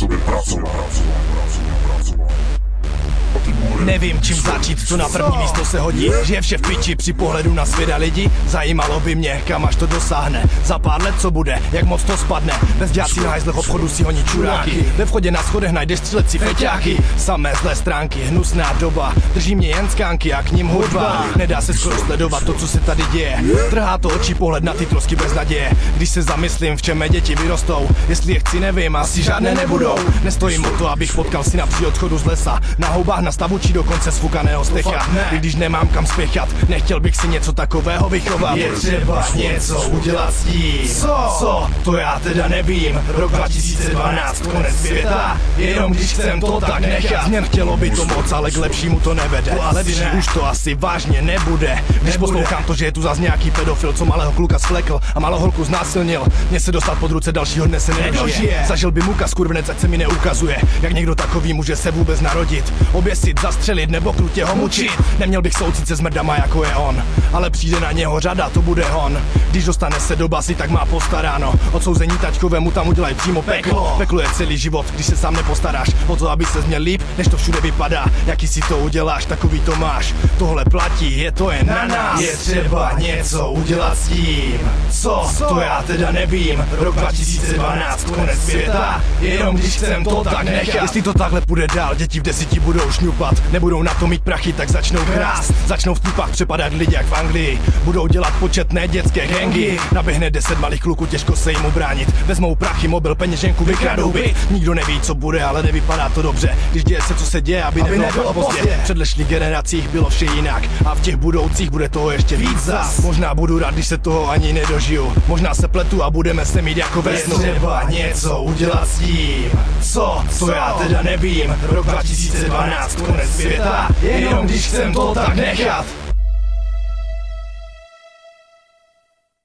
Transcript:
sobě pracovat. Nevím čím začít, co na první místo se hodí. Že je vše v piči při pohledu na svět a lidi. Zajímalo by mě, kam až to dosáhne. Za pár let co bude, jak moc to spadne. Bezděláci na hajzlech obchodu si honí čuráky. Ve vchodě na schodech najdeš střeleci feťáky. Samé zlé stránky, hnusná doba. Drží mě jen skánky a k ním hudba. Nedá se skoro sledovat to, co se tady děje. Trhá to očí pohled na ty trosky bez naděje. Když se zamyslím, v čem mé děti vyrostou. Jestli je chci, nevím, asi žádné nebudou. Nestojím o to, abych potkal syna při odchodu z lesa. Na houbách na stavu či dokonce sfukaného stecha. I když nemám kam spěchat, nechtěl bych si něco takového vychovat. Je třeba něco udělat s tím. Co? To já teda nevím. Rok 2012, konec světa. Jenom když chcem to tak nechat. Změn chtělo by to moc, ale k lepšímu to nevede. Ale už to asi vážně nebude. Když poslouchám to, že je tu zas nějaký pedofil, co malého kluka sflekl a malou holku znásilnil. Mně se dostat pod ruce dalšího dne se nedožije. Zažil by muka skurvenec, ať se mi neukazuje, jak někdo takový může se vůbec narodit. Oběsit, zastřelit nebo krutě ho mučit. Neměl bych soucit se s mrdama jako je on, ale přijde na něho řada, to bude on. Když dostane se do basy, tak má postaráno. Odsouzení taťkovému tam udělají přímo peklo. Peklo je celý život, když se sám nepostaráš o to, aby ses měl líp, než to všude vypadá. Jaký si to uděláš, takový to máš. Tohle platí, je to jen na nás. Je třeba něco udělat s tím. Co? To já teda nevím. Rok 2012, konec světa. Jenom když chcem to tak nechat. Jestli to takhle půjde dál, děti v 10 budou šňupat. Nebudou na to mít prachy, tak začnou krást. Začnou v týpách přepadat lidi jak v Anglii. Budou dělat početné dětské gangy. Naběhne 10 malých kluků, těžko se jim ubránit. Vezmou prachy, mobil, peněženku, vykradou byt. Nikdo neví, co bude, ale nevypadá to dobře. Když děje se, co se děje, aby nebylo pozdě. V předlešlých generacích bylo vše jinak a v těch budoucích bude toho ještě víc zas. Možná budu rád, když se toho ani nedožiju. Možná se pletu a budeme se mít jako ve snu. Je třeba něco udělat s tím. Co? To já teda nevím. Rok 2012, konec světa. Jenom když chcem to tak nechat.